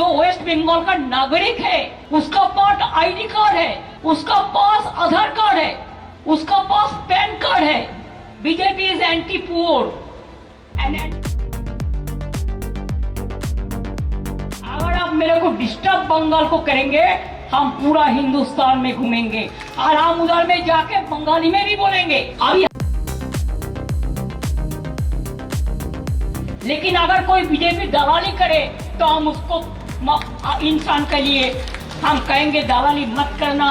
जो वेस्ट बंगाल का नागरिक है, उसका पास आईडी कार्ड है, उसका पास आधार कार्ड है, उसका पास पैन कार्ड है। BJP is anti poor and अगर आप मेरे को डिस्टर्ब बंगाल को करेंगे, हम पूरा हिंदुस्तान में घूमेंगे और हम उधर में जाके बंगाली में भी बोलेंगे। अभी लेकिन अगर कोई बीजेपी दलाली करे तो हम उसको इंसान के लिए हम कहेंगे दलाली मत करना।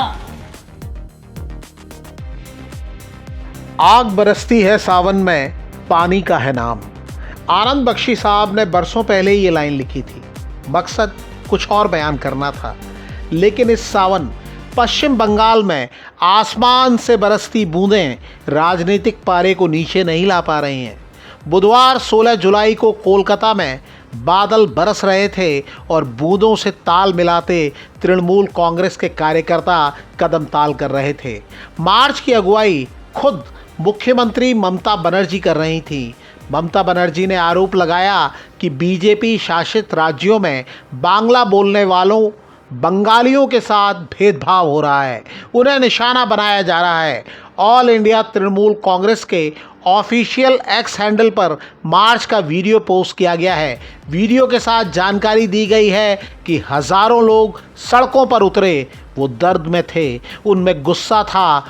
आग बरसती है सावन में, पानी का है नाम। आनंद बख्शी साहब ने बरसों पहले ये लाइन लिखी थी। मकसद कुछ और बयान करना था, लेकिन इस सावन पश्चिम बंगाल में आसमान से बरसती बूंदें राजनीतिक पारे को नीचे नहीं ला पा रही हैं। बुधवार 16 जुलाई को कोलकाता में बादल बरस रहे थे और बूंदों से ताल मिलाते तृणमूल कांग्रेस के कार्यकर्ता कदम ताल कर रहे थे। मार्च की अगुवाई खुद मुख्यमंत्री ममता बनर्जी कर रही थी। ममता बनर्जी ने आरोप लगाया कि बीजेपी शासित राज्यों में बांग्ला बोलने वालों बंगालियों के साथ भेदभाव हो रहा है, उन्हें निशाना बनाया जा रहा है। ऑल इंडिया तृणमूल कांग्रेस के ऑफिशियल एक्स हैंडल पर मार्च का वीडियो पोस्ट किया गया है। वीडियो के साथ जानकारी दी गई है कि हज़ारों लोग सड़कों पर उतरे। वो दर्द में थे, उनमें गुस्सा था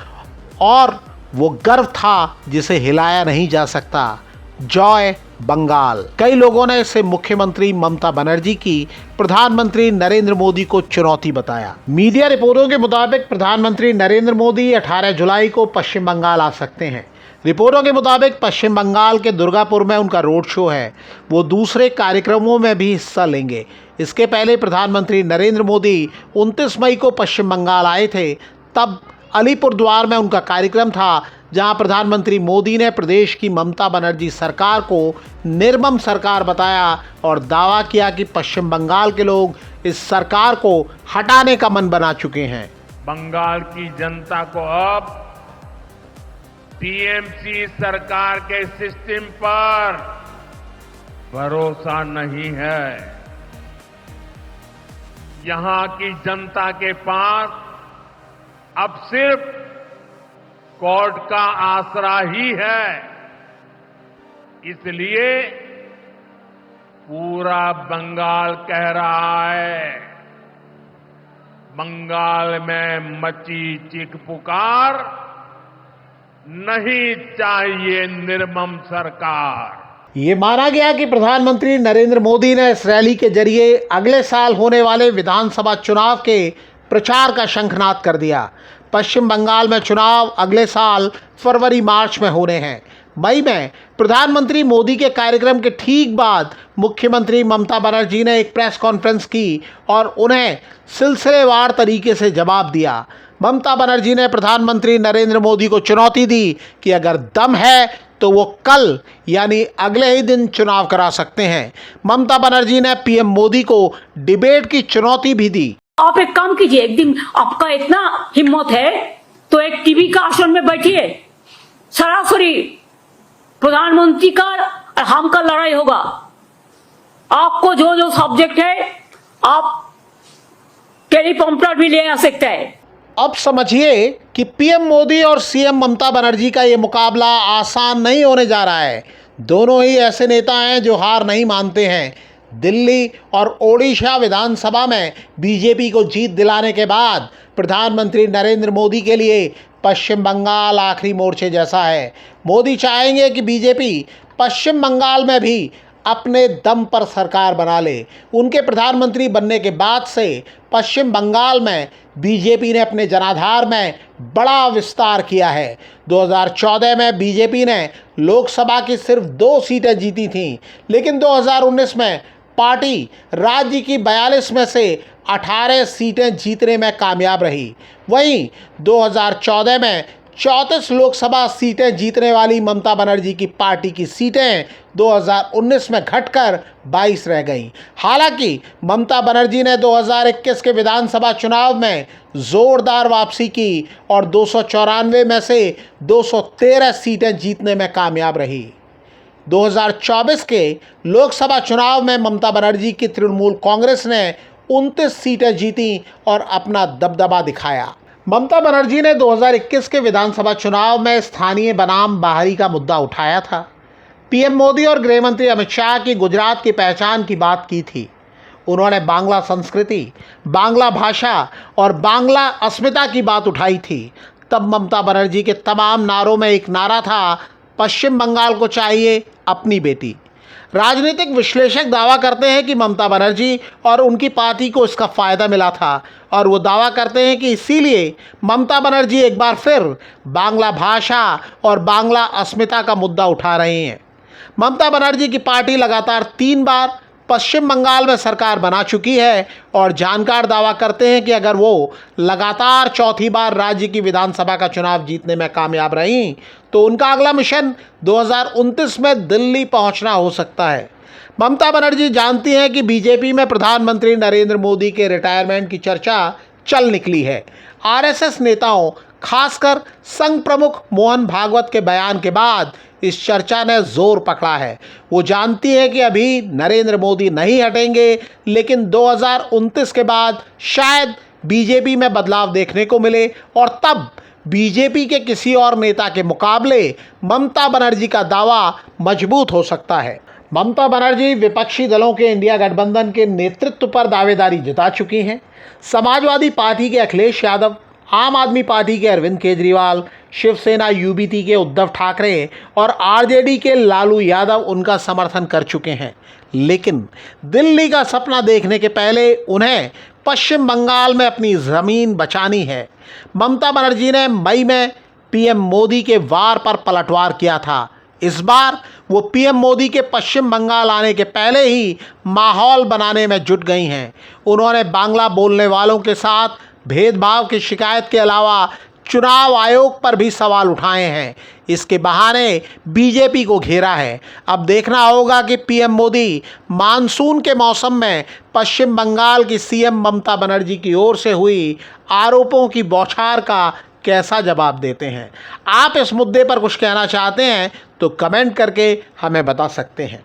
और वो गर्व था जिसे हिलाया नहीं जा सकता। जॉय बंगाल। कई लोगों ने इसे मुख्यमंत्री ममता बनर्जी की प्रधानमंत्री नरेंद्र मोदी को चुनौती बताया। मीडिया रिपोर्टों के मुताबिक प्रधानमंत्री नरेंद्र मोदी 18 जुलाई को पश्चिम बंगाल आ सकते हैं। रिपोर्टों के मुताबिक पश्चिम बंगाल के दुर्गापुर में उनका रोड शो है। वो दूसरे कार्यक्रमों में भी हिस्सा लेंगे। इसके पहले प्रधानमंत्री नरेंद्र मोदी 29 मई को पश्चिम बंगाल आए थे। तब अलीपुरद्वार में उनका कार्यक्रम था, जहां प्रधानमंत्री मोदी ने प्रदेश की ममता बनर्जी सरकार को निर्मम सरकार बताया और दावा किया कि पश्चिम बंगाल के लोग इस सरकार को हटाने का मन बना चुके हैं। बंगाल की जनता को अब टीएमसी सरकार के सिस्टम पर भरोसा नहीं है। यहां की जनता के पास अब सिर्फ कोर्ट का आसरा ही है। इसलिए पूरा बंगाल कह रहा है, बंगाल में मची चीख पुकार, नहीं चाहिए निर्मम सरकार। ये माना गया कि प्रधानमंत्री नरेंद्र मोदी ने इस रैली के जरिए अगले साल होने वाले विधानसभा चुनाव के प्रचार का शंखनाद कर दिया। पश्चिम बंगाल में चुनाव अगले साल फरवरी मार्च में होने हैं। मई में प्रधानमंत्री मोदी के कार्यक्रम के ठीक बाद मुख्यमंत्री ममता बनर्जी ने एक प्रेस कॉन्फ्रेंस की और उन्हें सिलसिलेवार तरीके से जवाब दिया। ममता बनर्जी ने प्रधानमंत्री नरेंद्र मोदी को चुनौती दी कि अगर दम है तो वो कल यानी अगले ही दिन चुनाव करा सकते हैं। ममता बनर्जी ने पीएम मोदी को डिबेट की चुनौती भी दी। आप एक काम कीजिए, एक दिन आपका इतना हिम्मत है तो एक टीवी का आसन में बैठिए, सरासरी प्रधानमंत्री का और हम का लड़ाई होगा। आपको जो जो सब्जेक्ट है आप टेलीप्रॉम्प्टर भी ले आ सकते हैं। अब समझिए कि पीएम मोदी और सीएम ममता बनर्जी का ये मुकाबला आसान नहीं होने जा रहा है। दोनों ही ऐसे नेता हैं जो हार नहीं मानते हैं। दिल्ली और ओडिशा विधानसभा में बीजेपी को जीत दिलाने के बाद प्रधानमंत्री नरेंद्र मोदी के लिए पश्चिम बंगाल आखिरी मोर्चे जैसा है। मोदी चाहेंगे कि बीजेपी पश्चिम बंगाल में भी अपने दम पर सरकार बना ले। उनके प्रधानमंत्री बनने के बाद से पश्चिम बंगाल में बीजेपी ने अपने जनाधार में बड़ा विस्तार किया है। 2014 में बीजेपी ने लोकसभा की सिर्फ 2 सीटें जीती थीं, लेकिन 2019 में पार्टी राज्य की 42 में से 18 सीटें जीतने में कामयाब रही। वहीं 2014 में 34 लोकसभा सीटें जीतने वाली ममता बनर्जी की पार्टी की सीटें 2019 में घटकर 22 रह गईं। हालांकि ममता बनर्जी ने 2021 के विधानसभा चुनाव में जोरदार वापसी की और 294 में से 213 सीटें जीतने में कामयाब रही। 2024 के लोकसभा चुनाव में ममता बनर्जी की तृणमूल कांग्रेस ने 29 सीटें जीती और अपना दबदबा दिखाया। ममता बनर्जी ने 2021 के विधानसभा चुनाव में स्थानीय बनाम बाहरी का मुद्दा उठाया था। पीएम मोदी और गृह मंत्री अमित शाह की गुजरात की पहचान की बात की थी। उन्होंने बांग्ला संस्कृति, बांग्ला भाषा और बांग्ला अस्मिता की बात उठाई थी। तब ममता बनर्जी के तमाम नारों में एक नारा था, पश्चिम बंगाल को चाहिए अपनी बेटी। राजनीतिक विश्लेषक दावा करते हैं कि ममता बनर्जी और उनकी पार्टी को इसका फायदा मिला था और वो दावा करते हैं कि इसीलिए ममता बनर्जी एक बार फिर बांग्ला भाषा और बांग्ला अस्मिता का मुद्दा उठा रही हैं। ममता बनर्जी की पार्टी लगातार 3 बार पश्चिम बंगाल में सरकार बना चुकी है और जानकार दावा करते हैं कि अगर वो लगातार चौथी बार राज्य की विधानसभा का चुनाव जीतने में कामयाब रहीं तो उनका अगला मिशन 2029 में दिल्ली पहुंचना हो सकता है। ममता बनर्जी जानती हैं कि बीजेपी में प्रधानमंत्री नरेंद्र मोदी के रिटायरमेंट की चर्चा चल निकली है। आरएसएस नेताओं, खासकर संघ प्रमुख मोहन भागवत के बयान के बाद इस चर्चा ने जोर पकड़ा है। वो जानती है कि अभी नरेंद्र मोदी नहीं हटेंगे, लेकिन 2029 के बाद शायद बीजेपी में बदलाव देखने को मिले और तब बीजेपी के किसी और नेता के मुकाबले ममता बनर्जी का दावा मजबूत हो सकता है। ममता बनर्जी विपक्षी दलों के इंडिया गठबंधन के नेतृत्व पर दावेदारी जता चुकी हैं। समाजवादी पार्टी के अखिलेश यादव, आम आदमी पार्टी के अरविंद केजरीवाल, शिवसेना यूबीटी के उद्धव ठाकरे और आरजेडी के लालू यादव उनका समर्थन कर चुके हैं। लेकिन दिल्ली का सपना देखने के पहले उन्हें पश्चिम बंगाल में अपनी ज़मीन बचानी है। ममता बनर्जी ने मई में पीएम मोदी के वार पर पलटवार किया था। इस बार वो पीएम मोदी के पश्चिम बंगाल आने के पहले ही माहौल बनाने में जुट गई हैं। उन्होंने बांग्ला बोलने वालों के साथ भेदभाव की शिकायत के अलावा चुनाव आयोग पर भी सवाल उठाए हैं। इसके बहाने बीजेपी को घेरा है। अब देखना होगा कि पीएम मोदी मानसून के मौसम में पश्चिम बंगाल की सीएम ममता बनर्जी की ओर से हुई आरोपों की बौछार का कैसा जवाब देते हैं। आप इस मुद्दे पर कुछ कहना चाहते हैं तो कमेंट करके हमें बता सकते हैं।